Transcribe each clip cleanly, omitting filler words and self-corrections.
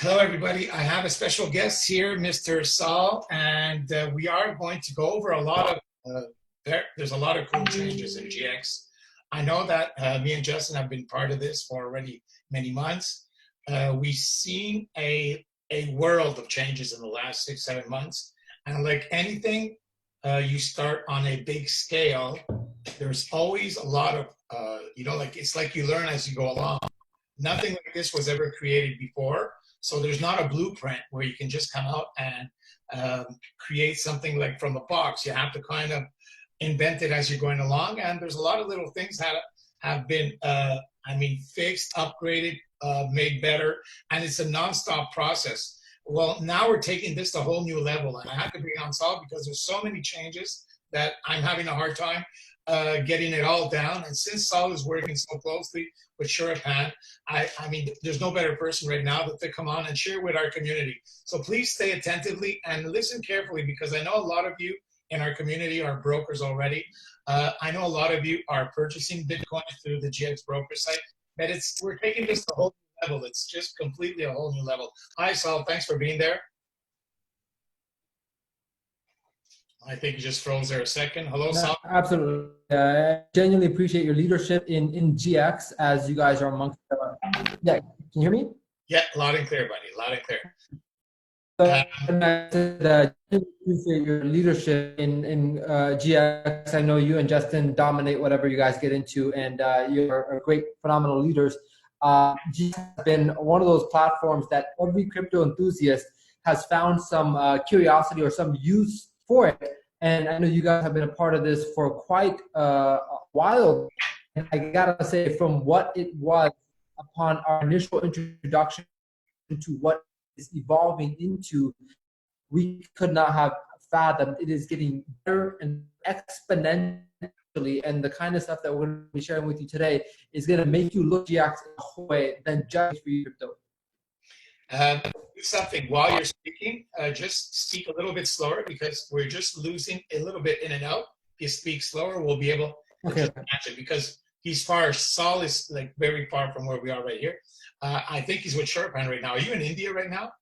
Hello, everybody. I have a special guest here, Mr. Sal, and we are going to go over a lot of, there's a lot of cool changes in GX. I know that me and Justin have been part of this for already many months. We've seen a world of changes in the last 6, 7 months. And like anything, you start on a big scale. There's always a lot of, like it's like you learn as you go along. Nothing like this was ever created before. So there's not a blueprint where you can just come out and create something like from the box. You have to kind of invent it as you're going along. And there's a lot of little things that have been, fixed, upgraded, made better. And it's a nonstop process. Well, now we're taking this to a whole new level. And I have to bring on Saul because there's so many changes that I'm having a hard time getting it all down. And since Saul is working so closely with Shuripan, there's no better person right now to come on and share with our community. So please stay attentively and listen carefully, because I know a lot of you in our community are brokers already. I know a lot of you are purchasing Bitcoin through the GX broker site, but we're taking this to a whole new level. It's just completely a whole new level. Hi, Saul. Thanks for being there. I think you just froze there a second. Hello, Sal. Absolutely. I genuinely appreciate your leadership in GX as you guys are amongst yeah, can you hear me? Yeah, loud and clear, buddy. Loud and clear. And I said, appreciate your leadership in GX. I know you and Justin dominate whatever you guys get into, and you're great, phenomenal leaders. GX has been one of those platforms that every crypto enthusiast has found some curiosity or some use for it. And I know you guys have been a part of this for quite a while. And I gotta say, from what it was upon our initial introduction to what is evolving into, we could not have fathomed. It is getting better and exponentially, and the kind of stuff that we're going to be sharing with you today is going to make you look GX in a whole way than just for your crypto. Something while you're speaking, just speak a little bit slower, because we're just losing a little bit in and out. If you speak slower, we'll be able to match it, because Saul is like very far from where we are right here. I think he's with Shuripan right now. Are you in India right now?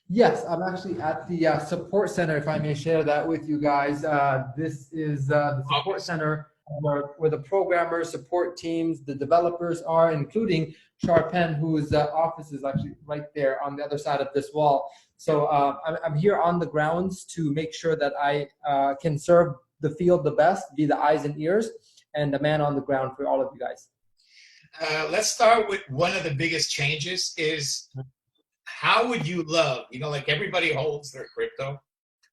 Yes, I'm actually at the support center, if I may share that with you guys. This is the support center where the programmers, support teams, the developers are, including Shuripan, whose office is actually right there on the other side of this wall. So I'm here on the grounds to make sure that I can serve the field the best, be the eyes and ears, and the man on the ground for all of you guys. Let's start with one of the biggest changes is, how would you love, like everybody holds their crypto,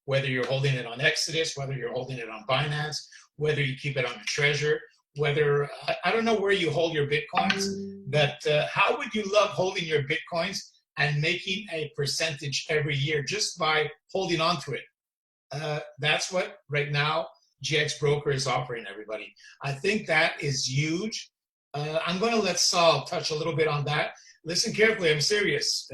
whether you're holding it on Exodus, whether you're holding it on Binance, whether you keep it on the Treasure, whether, I don't know where you hold your Bitcoins, but how would you love holding your Bitcoins and making a percentage every year just by holding on to it? That's what right now GX Broker is offering everybody. I think that is huge. I'm going to let Saul touch a little bit on that. Listen carefully, I'm serious.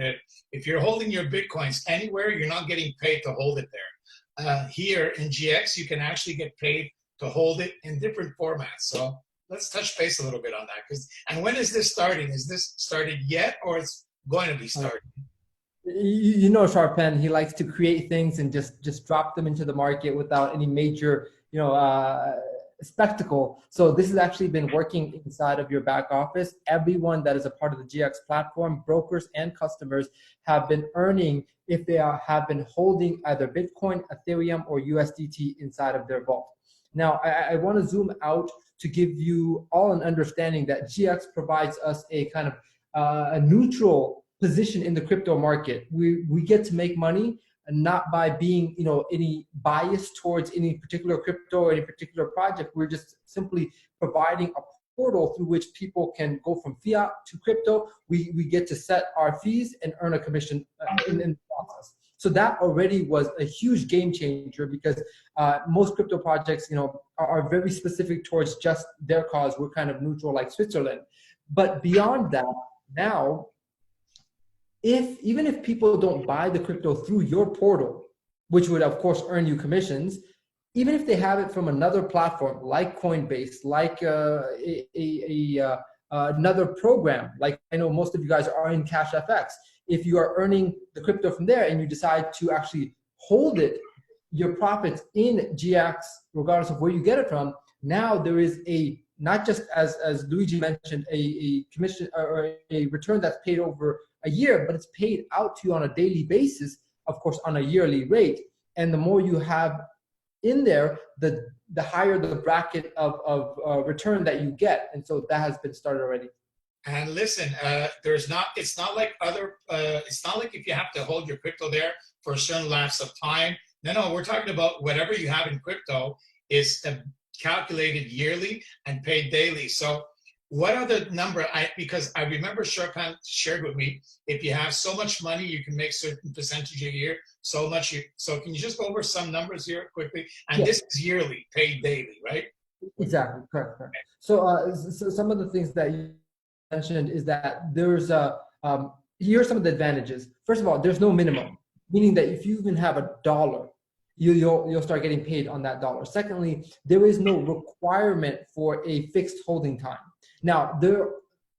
If you're holding your Bitcoins anywhere, you're not getting paid to hold it there. Here in GX, you can actually get paid to hold it in different formats. So let's touch base a little bit on that. And when is this starting? Is this started yet, or it's going to be started? You know, Shuripan, he likes to create things and just drop them into the market without any major, spectacle. So this has actually been working inside of your back office. Everyone that is a part of the GX platform, brokers and customers, have been earning if they have been holding either Bitcoin, Ethereum, or USDT inside of their vault. Now, I want to zoom out to give you all an understanding that GX provides us a kind of a neutral position in the crypto market. We get to make money, and not by being, any bias towards any particular crypto or any particular project. We're just simply providing a portal through which people can go from fiat to crypto. We get to set our fees and earn a commission in the process. So that already was a huge game changer, because most crypto projects, are very specific towards just their cause. We're kind of neutral like Switzerland. But beyond that, now, even if people don't buy the crypto through your portal, which would of course earn you commissions, even if they have it from another platform like Coinbase, like another program, like I know most of you guys are in CashFX. if you are earning the crypto from there and you decide to actually hold it, your profits in GX, regardless of where you get it from, now there is a, not just as Luigi mentioned, a commission or a return that's paid over a year, but it's paid out to you on a daily basis, of course, on a yearly rate. And the more you have in there, the higher the bracket of return that you get. And so that has been started already. And listen, it's not like it's not like if you have to hold your crypto there for a certain lapse of time. No, we're talking about whatever you have in crypto is calculated yearly and paid daily. So what other number, because I remember Sal Khan shared with me, if you have so much money, you can make certain percentage a year, so can you just go over some numbers here quickly? And this is yearly, paid daily, right? Exactly, correct. So, so some of the things that you mentioned is that there's here are some of the advantages. First of all, there's no minimum, meaning that if you even have $1, you'll start getting paid on that dollar. Secondly, there is no requirement for a fixed holding time. Now, there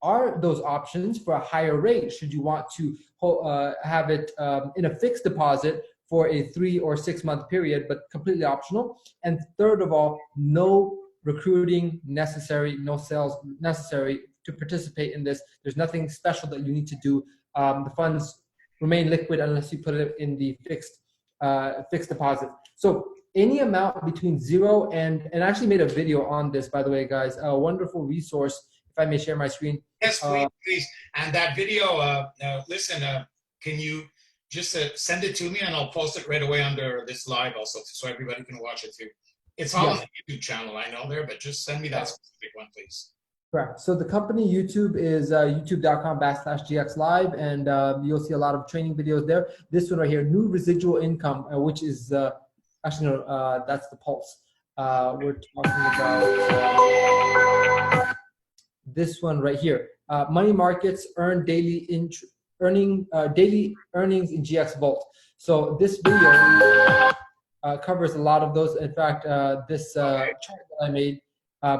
are those options for a higher rate should you want to have it in a fixed deposit for a 3 or 6 month period, but completely optional. And third of all, no recruiting necessary, no sales necessary to participate in this. There's nothing special that you need to do. The funds remain liquid unless you put it in the fixed deposit. So any amount between 0 and I actually made a video on this, by the way, guys, a wonderful resource. If I may share my screen. Yes, please. And that video, listen, can you just send it to me and I'll post it right away under this live also so everybody can watch it too. It's all on the YouTube channel, I know there, but just send me that specific one, please. Correct. So the company YouTube is youtube.com/GXLive, and you'll see a lot of training videos there. This one right here, new residual income, which is actually no, that's the pulse. We're talking about this one right here. Money markets earn daily daily earnings in GX Vault. So this video covers a lot of those. In fact, this chart that I made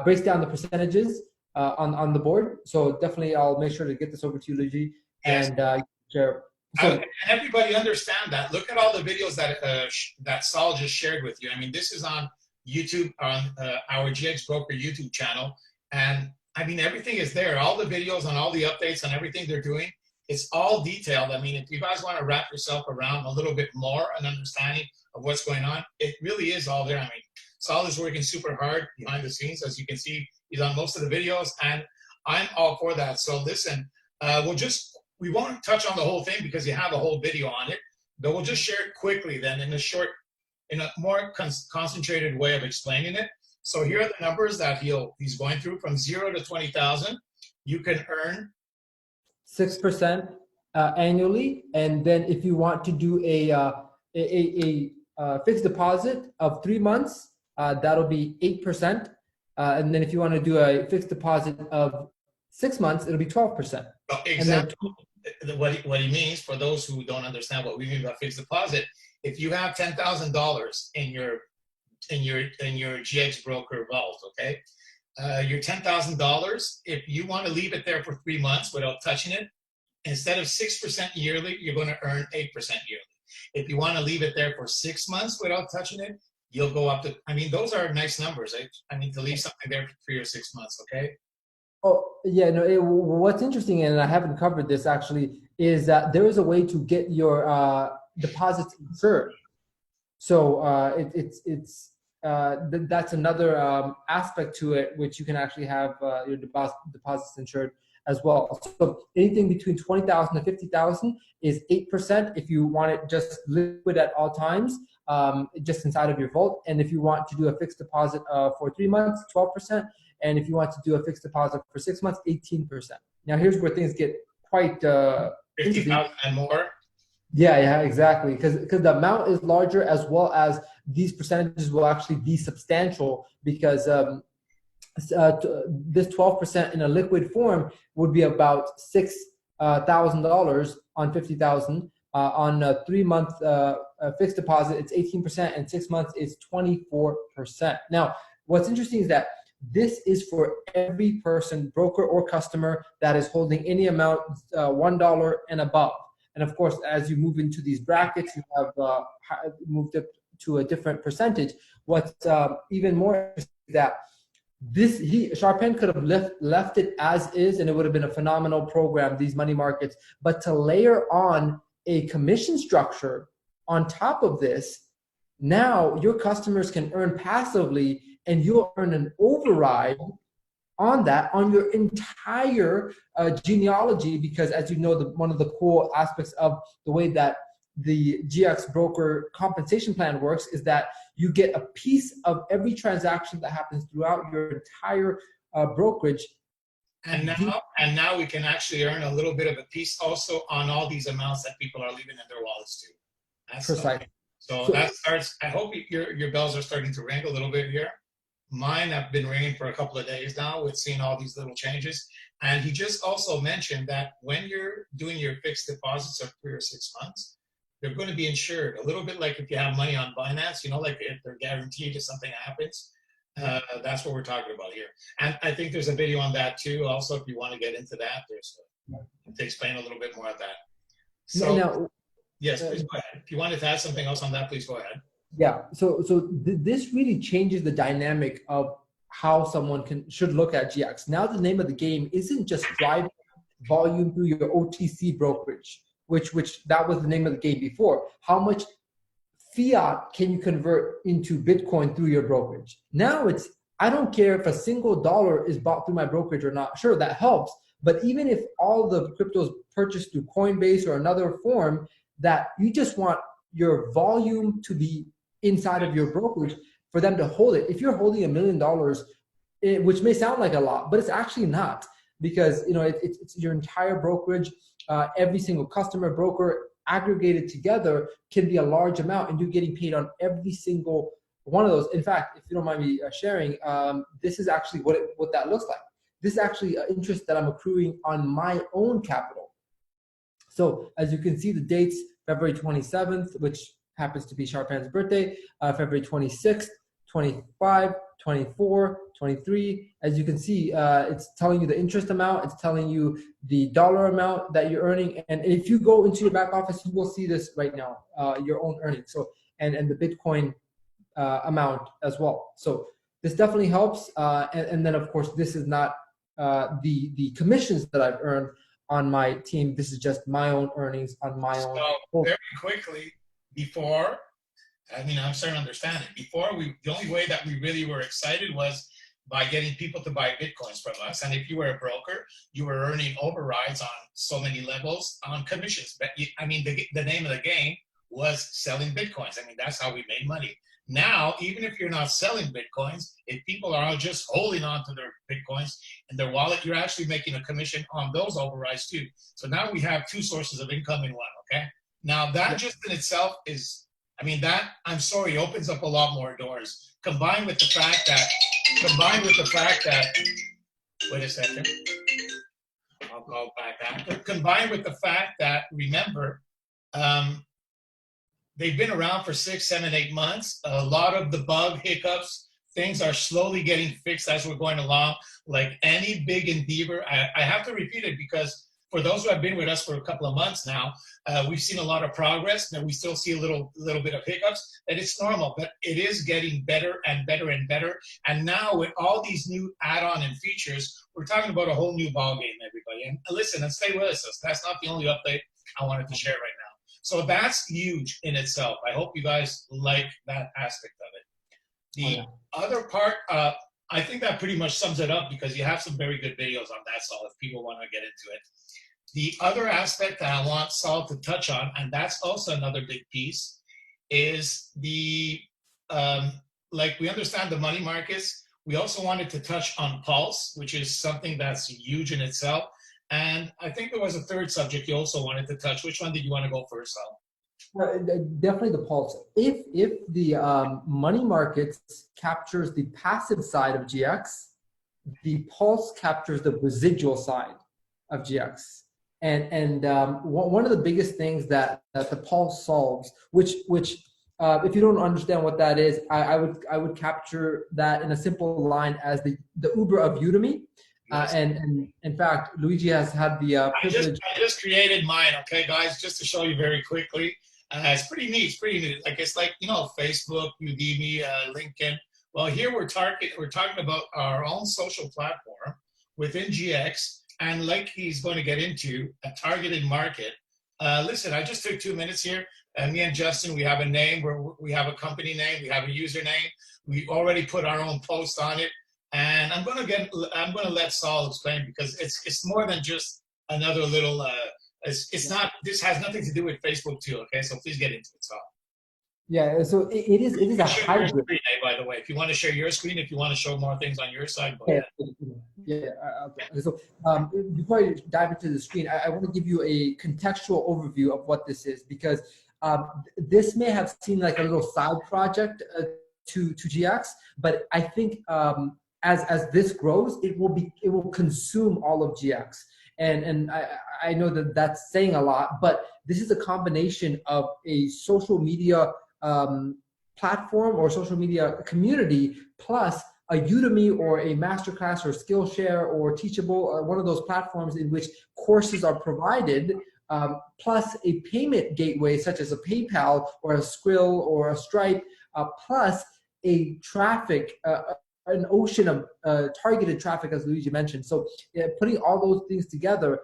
breaks down the percentages on the board. So definitely I'll make sure to get this over to you, Luigi, and share. And everybody understand that. Look at all the videos that Sal just shared with you. I mean, this is on YouTube, on our GX Broker YouTube channel. And I mean, everything is there. All the videos and all the updates and everything they're doing, it's all detailed. I mean, if you guys want to wrap yourself around a little bit more an understanding of what's going on, it really is all there. I mean, Sal is working super hard behind the scenes. As you can see, he's on most of the videos, and I'm all for that. So listen, we won't touch on the whole thing because you have a whole video on it, but we'll just share it quickly then in a more concentrated way of explaining it. So here are the numbers that he's going through from 0 to 20,000. You can earn 6% annually, and then if you want to do a fixed deposit of 3 months, that'll be 8%. And then if you want to do a fixed deposit of 6 months, it'll be 12%. Oh, exactly. What he means, for those who don't understand what we mean by fixed deposit, if you have $10,000 in your GX Broker vault, okay, your $10,000, if you want to leave it there for 3 months without touching it, instead of 6% yearly, you're going to earn 8% yearly. If you want to leave it there for 6 months without touching it, you'll go up to, I mean, those are nice numbers. I mean, to leave something there for 3 or 6 months, okay? Oh, yeah, no, what's interesting, and I haven't covered this actually, is that there is a way to get your deposits insured. So that's another aspect to it, which you can actually have your deposits insured as well. So anything between 20,000 to 50,000 is 8% if you want it just liquid at all times, just inside of your vault. And if you want to do a fixed deposit for 3 months, 12%. And if you want to do a fixed deposit for 6 months, 18%. Now here's where things get quite 50,000 and more. Yeah, exactly. Because the amount is larger, as well as these percentages will actually be substantial, because this 12% in a liquid form would be about $6,000 on 50,000. On a 3 month fixed deposit, it's 18%, and 6 months is 24%. Now, what's interesting is that this is for every person, broker or customer, that is holding any amount $1 and above. And of course, as you move into these brackets, you have moved up to a different percentage. What's even more is that Sharpan could have left it as is, and it would have been a phenomenal program, these money markets. But to layer on a commission structure on top of this, now your customers can earn passively, and you'll earn an override on that, on your entire genealogy, because as you know, one of the cool aspects of the way that the GX broker compensation plan works is that you get a piece of every transaction that happens throughout your entire brokerage. And now we can actually earn a little bit of a piece also on all these amounts that people are leaving in their wallets too. That's precisely. So that starts, I hope your bells are starting to ring a little bit here. Mine have been ringing for a couple of days now with seeing all these little changes. And he just also mentioned that when you're doing your fixed deposits of 3 or 6 months, they're going to be insured. A little bit like if you have money on Binance, like if they're guaranteed if something happens. That's what we're talking about here. And I think there's a video on that too. Also, if you want to get into that, there's to explain a little bit more of that. So now, yes, please go ahead. If you wanted to add something else on that, please go ahead. Yeah. So this really changes the dynamic of how someone should look at GX. Now the name of the game isn't just driving volume through your OTC brokerage, which that was the name of the game before. How much fiat can you convert into Bitcoin through your brokerage? Now it's, I don't care if a single dollar is bought through my brokerage or not. Sure, that helps. But even if all the cryptos purchased through Coinbase or another form, that you just want your volume to be inside of your brokerage for them to hold it. If you're holding $1 million, which may sound like a lot, but it's actually not, because it's your entire brokerage. Every single customer, broker aggregated together can be a large amount, and you're getting paid on every single one of those. In fact, if you don't mind me sharing, this is actually what that looks like. This is actually an interest that I'm accruing on my own capital. So as you can see, the dates, February 27th, which happens to be Sharpan's birthday, February 26th, 25, 24, 23. As you can see, it's telling you the interest amount, it's telling you the dollar amount that you're earning. And if you go into your back office, you will see this right now, your own earnings. So, and the Bitcoin amount as well. So this definitely helps. And then of course, this is not the commissions that I've earned on my team. This is just my own earnings on my own. So very quickly, before, I'm starting to understand it. Before, the only way that we really were excited was by getting people to buy Bitcoins from us. And if you were a broker, you were earning overrides on so many levels on commissions. But the name of the game was selling Bitcoins. That's how we made money. Now, even if you're not selling Bitcoins, if people are just holding on to their Bitcoins in their wallet, you're actually making a commission on those overrides too. So now we have two sources of income in one, okay? Now that just in itself is, I'm sorry, opens up a lot more doors. Combined with the fact that, wait a second, I'll go back after. Combined with the fact that, remember, they've been around for 6, 7, 8 months. A lot of the bug hiccups, things are slowly getting fixed as we're going along. Like any big endeavor, I have to repeat it because for those who have been with us for a couple of months now, we've seen a lot of progress. Now we still see a little bit of hiccups, and it's normal, but it is getting better and better and better. And now with all these new add-on and features, we're talking about a whole new ballgame, everybody. And listen, and stay with us. That's not the only update I wanted to share right now. So that's huge in itself. I hope you guys like that aspect of it. The other part, I think that pretty much sums it up because you have some very good videos on that, Saul, if people want to get into it. The other aspect that I want Saul to touch on, and that's also another big piece, is the, like we understand the money markets, we also wanted to touch on Pulse, which is something that's huge in itself. And I think there was a third subject you also wanted to touch. Which one did you want to go first, Saul? Well, definitely the Pulse. If the money markets captures the passive side of GX, the Pulse captures the residual side of GX. And one of the biggest things that the Pulse solves, which if you don't understand what that is, I would capture that in a simple line as the Uber of Udemy. Yes. And in fact, Luigi has had the privilege. I just created mine, okay, guys, just to show you very quickly. It's pretty neat. It's pretty neat. Like it's like Facebook, Udemy, LinkedIn. Well, here we're talking about our own social platform within GX, and like he's going to get into a targeted market. Listen, I just took 2 minutes here. Me and Justin, we have a name, we have a company name, we have a username. We already put our own post on it. And I'm gonna let Saul explain, because it's more than just another little. It's not. This has nothing to do with Facebook too. Okay, so please get into it, Saul. Yeah, so it is a Share your hybrid. screen, by the way. If you want to share your screen, if you want to show more things on your side, go Yeah, ahead. yeah. Okay. So before I dive into the screen, I want to give you a contextual overview of what this is, because this may have seemed like a little side project to GX, but I think as this grows, it will consume all of GX. And I know that that's saying a lot, but this is a combination of a social media platform or social media community plus a Udemy or a masterclass or Skillshare or Teachable, or one of those platforms in which courses are provided, plus a payment gateway such as a PayPal or a Skrill or a Stripe, plus a traffic, an ocean of targeted traffic, as Luigi mentioned. So putting all those things together,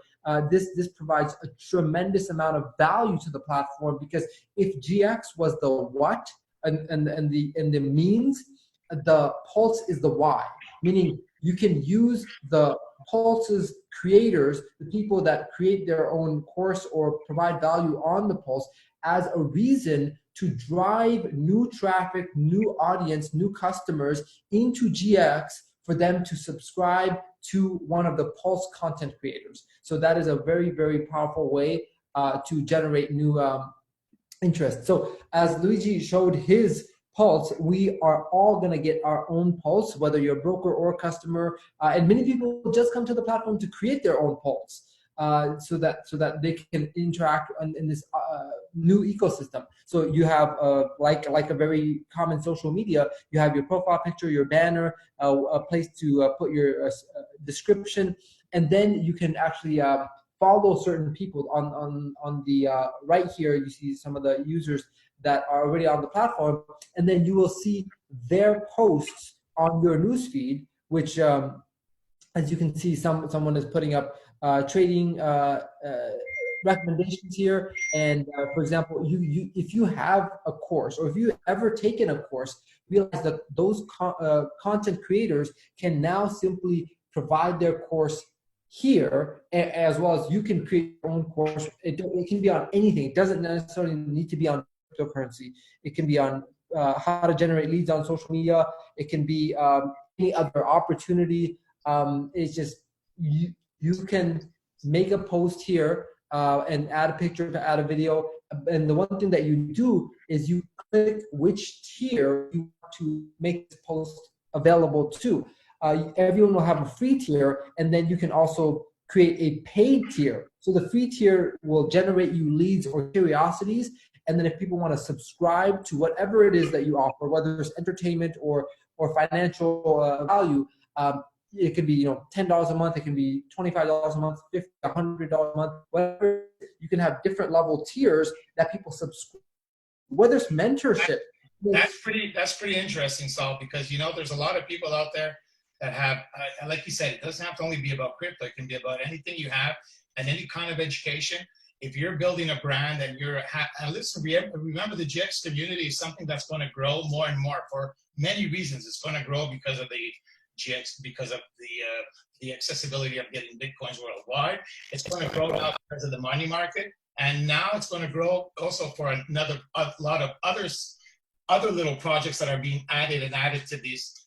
this provides a tremendous amount of value to the platform, because if GX was the what and the means, the Pulse is the why. Meaning you can use the Pulse's creators, the people that create their own course or provide value on the Pulse, as a reason to drive new traffic, new audience, new customers into GX for them to subscribe to one of the Pulse content creators. So that is a very, very powerful way to generate new interest. So as Luigi showed his Pulse, we are all going to get our own Pulse, whether you're a broker or a customer. And many people just come to the platform to create their own Pulse. So that they can interact in this new ecosystem. So you have like a very common social media, you have your profile picture, your banner, a place to put your description, and then you can actually follow certain people on the right here. You see some of the users that are already on the platform, and then you will see their posts on your newsfeed, which as you can see, someone is putting up trading recommendations here. And for example, if you have a course, or if you ever taken a course, realize that those content creators can now simply provide their course here, as well as you can create your own course. It can be on anything. It doesn't necessarily need to be on cryptocurrency. It can be on how to generate leads on social media. It can be any other opportunity. It's just you can make a post here and add a picture, to add a video. And the one thing that you do is you click which tier you want to make this post available to. Everyone will have a free tier, and then you can also create a paid tier. So the free tier will generate you leads or curiosities. And then if people want to subscribe to whatever it is that you offer, whether it's entertainment or financial value, it could be $10 a month, it can be $25 a month, $50, $100 a month, whatever. You can have different level tiers that people subscribe. Whether it's mentorship. That's pretty interesting, Saul, because there's a lot of people out there that have, like you said, it doesn't have to only be about crypto. It can be about anything you have and any kind of education. If you're building a brand and listen, remember the GX community is something that's going to grow more and more for many reasons. It's going to grow because of the GX, because of the accessibility of getting Bitcoins worldwide. It's going to grow now because of the money market. And now it's going to grow also for a lot of other little projects that are being added to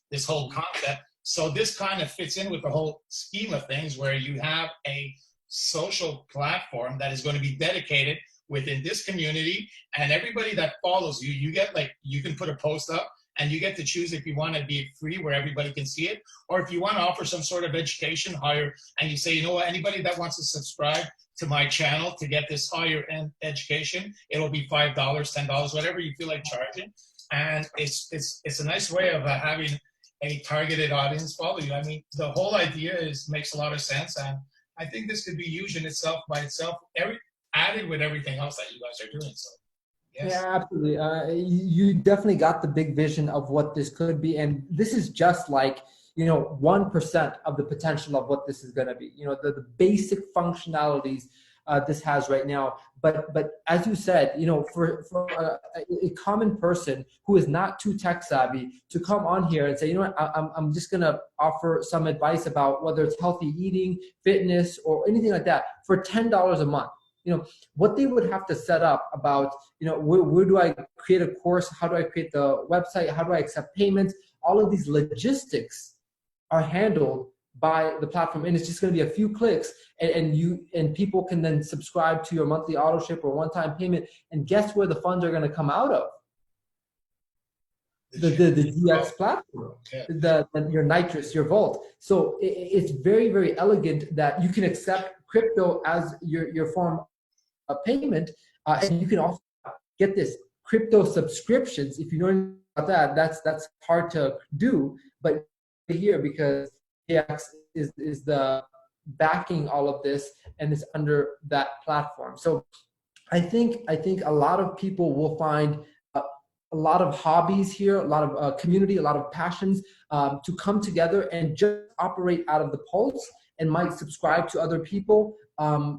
this whole concept. So this kind of fits in with the whole scheme of things, where you have a social platform that is going to be dedicated within this community, and everybody that follows you, you can put a post up and you get to choose if you want to be free where everybody can see it, or if you want to offer some sort of education higher, and you say, you know what, anybody that wants to subscribe to my channel to get this higher end education, it'll be $5, $10, whatever you feel like charging. And it's a nice way of having a targeted audience follow you. I mean, the whole idea makes a lot of sense, and I think this could be used in itself by itself, added with everything else that you guys are doing. So, yes. Yeah, absolutely. You definitely got the big vision of what this could be, and this is just like 1% of the potential of what this is going to be. The basic functionalities this has right now. But as you said, for a common person who is not too tech savvy to come on here and say, I'm just going to offer some advice about whether it's healthy eating, fitness, or anything like that for $10 a month. What they would have to set up about, where do I create a course? How do I create the website? How do I accept payments? All of these logistics are handled by the platform, and it's just going to be a few clicks, and people can then subscribe to your monthly auto ship or one-time payment. And guess where the funds are going to come out of? The GX platform, your Nitrous, your Vault. So it's very, very elegant that you can accept crypto as your form of payment, and you can also get this crypto subscriptions. If you know anything about that, that's hard to do, but here, because GX is the backing all of this, and it's under that platform. So I think a lot of people will find a lot of hobbies here, a lot of community, a lot of passions to come together and just operate out of the pulse, and might subscribe to other people.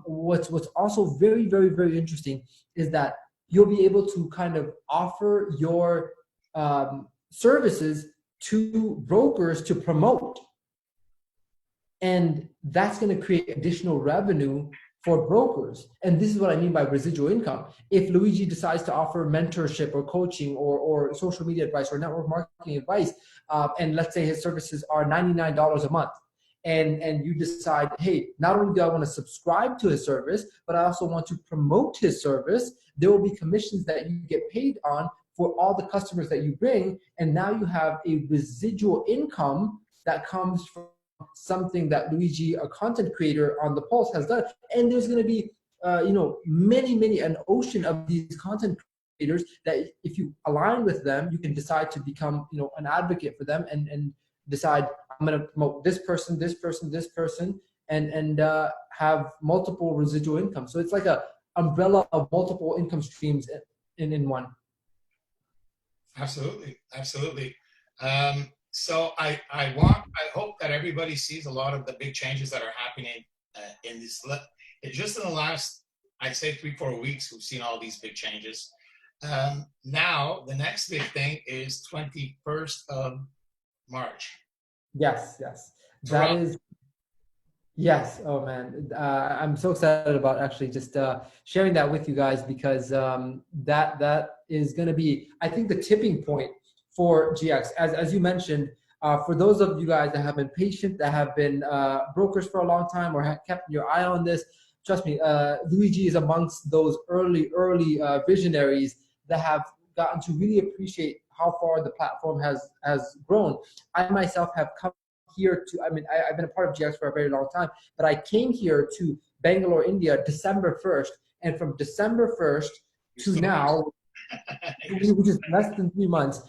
What's also very, very, very interesting is that you'll be able to kind of offer your services to brokers to promote. And that's going to create additional revenue for brokers. And this is what I mean by residual income. If Luigi decides to offer mentorship or coaching or social media advice or network marketing advice, and let's say his services are $99 a month, and you decide, hey, not only do I want to subscribe to his service, but I also want to promote his service, there will be commissions that you get paid on for all the customers that you bring. And now you have a residual income that comes from something that Luigi, a content creator on the Pulse, has done. And there's going to be many, an ocean of these content creators that if you align with them, you can decide to become an advocate for them, and decide, I'm going to promote this person, and have multiple residual income. So it's like a umbrella of multiple income streams in one. Absolutely. So I hope that everybody sees a lot of the big changes that are happening in this. Just in the last, I'd say 3-4 weeks, we've seen all these big changes. Now the next big thing is 21st of March. Yes. That is. Yes. Oh man, I'm so excited about actually just sharing that with you guys, because that is going to be, I think, the tipping point for GX. As you mentioned, for those of you guys that have been patient, that have been brokers for a long time, or have kept your eye on this, trust me, Luigi is amongst those early visionaries that have gotten to really appreciate how far the platform has grown. I myself have come here to, I've been a part of GX for a very long time, but I came here to Bangalore, India, December 1st. And from December 1st to now, which is less than 3 months,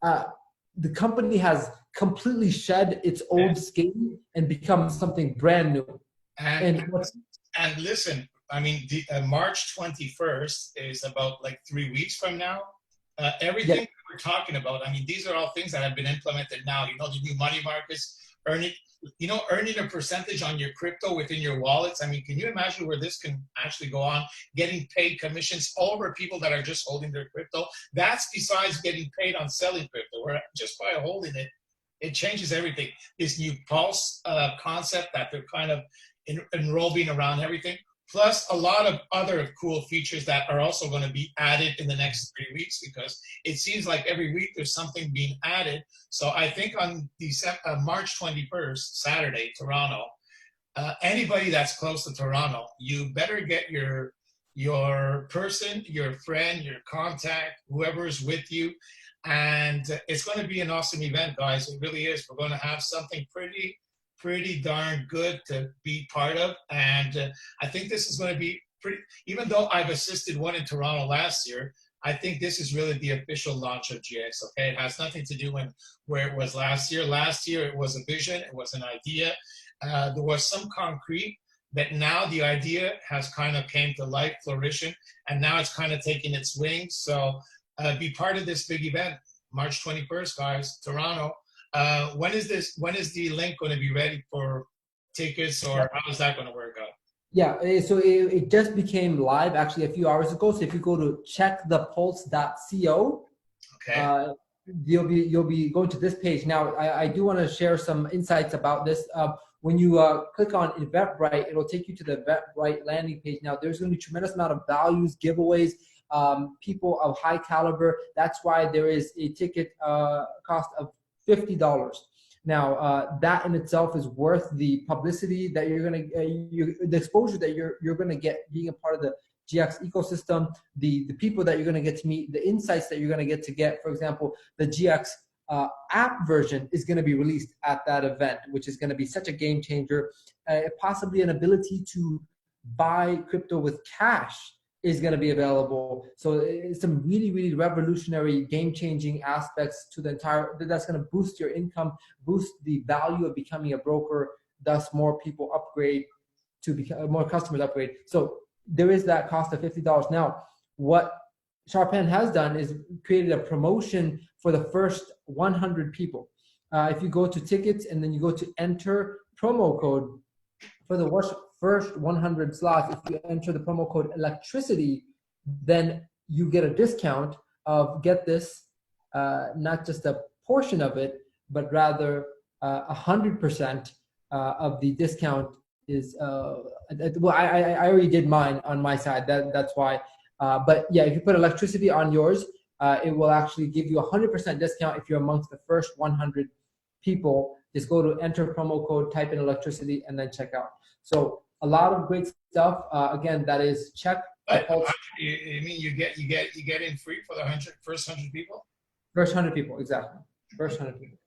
the company has completely shed its old skin and become something brand new. And listen, March 21st is about like 3 weeks from now. Everything that we're talking about, these are all things that have been implemented now. The new money markets, earning a percentage on your crypto within your wallets. Can you imagine where this can actually go on? Getting paid commissions over people that are just holding their crypto. That's besides getting paid on selling crypto, where just by holding it, it changes everything. This new Pulse concept that they're kind of enrolling around everything. Plus a lot of other cool features that are also going to be added in the next 3 weeks, because it seems like every week there's something being added. So I think on March 21st, Saturday, Toronto, anybody that's close to Toronto, you better get your person, your friend, your contact, whoever is with you. And it's going to be an awesome event, guys. It really is. We're going to have something pretty darn good to be part of. And I think this is going to be pretty, even though I've assisted one in Toronto last year, I think this is really the official launch of GX. Okay, it has nothing to do with where it was last year. Last year it was a vision, it was an idea. There was some concrete, but now the idea has kind of came to life, fruition, and now it's kind of taking its wings. So be part of this big event, March 21st, guys, Toronto. When is this? When is the link going to be ready for tickets, or how is that going to work out? Yeah, so it just became live actually a few hours ago. So if you go to checkthepulse.co, Okay. You'll be going to this page. Now, I do want to share some insights about this. When you click on Eventbrite, it'll take you to the Eventbrite landing page. Now, there's going to be a tremendous amount of values, giveaways, people of high caliber. That's why there is a ticket cost of $50. Now, that in itself is worth the publicity that you're going to, the exposure that you're going to get being a part of the GX ecosystem, the people that you're going to get to meet, the insights that you're going to get. For example, the GX app version is going to be released at that event, which is going to be such a game changer. Possibly an ability to buy crypto with cash is going to be available. So it's some really, really revolutionary, game-changing aspects to the entire, that's going to boost your income, boost the value of becoming a broker, thus more people upgrade to become, more customers upgrade. So there is that cost of $50. Now, what Sharpan has done is created a promotion for the first 100 people. If you go to tickets and then you go to enter promo code for the first 100 slots, if you enter the promo code electricity, then you get a discount of, get this, not just a portion of it, but rather 100% of the discount is, well, I already did mine on my side, that's why. But yeah, if you put electricity on yours, it will actually give you 100% discount if you're amongst the first 100 people. Just go to enter promo code, type in electricity, and then check out. So a lot of great stuff. Again, that is check. You mean you get in free for the first 100 people? First 100 people, exactly. First 100 people.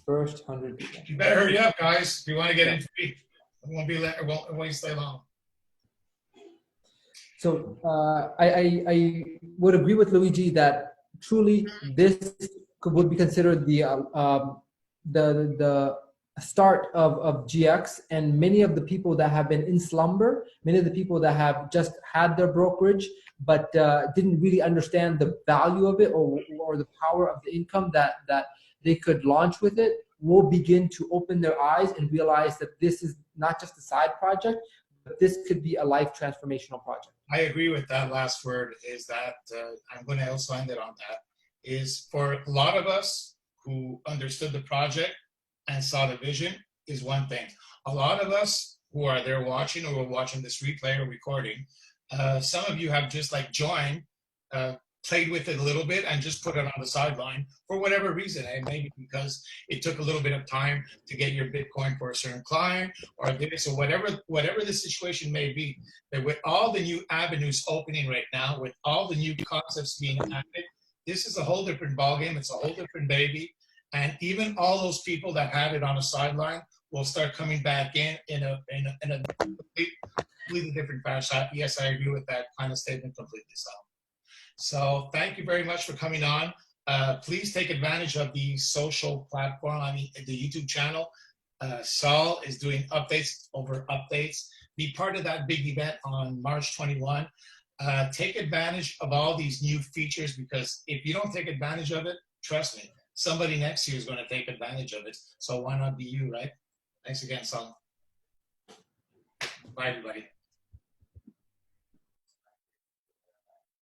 First 100 people. You better hurry up, guys, if you want to get in free. It won't stay long. So I would agree with Luigi that truly this would be considered the start of GX, and many of the people that have been in slumber, many of the people that have just had their brokerage but didn't really understand the value of it or the power of the income that they could launch with it, will begin to open their eyes and realize that this is not just a side project, but this could be a life transformational project. I agree with that last word, is that I'm going to also end it on that, is for a lot of us who understood the project and saw the vision is one thing. A lot of us who are there watching, or were watching this replay or recording, some of you have just like joined, played with it a little bit and just put it on the sideline for whatever reason. And maybe because it took a little bit of time to get your Bitcoin for a certain client or this or whatever the situation may be. But with all the new avenues opening right now, with all the new concepts being added, this is a whole different ballgame. It's a whole different baby. And even all those people that had it on a sideline will start coming back in a completely different fashion. Yes, I agree with that kind of statement completely, Sal. So thank you very much for coming on. Please take advantage of the social platform, the YouTube channel. Sal is doing updates over updates. Be part of that big event on March 21. Take advantage of all these new features, because if you don't take advantage of it, trust me, somebody next to you is going to take advantage of it. So why not be you, right? Thanks again, Sal. Bye, everybody.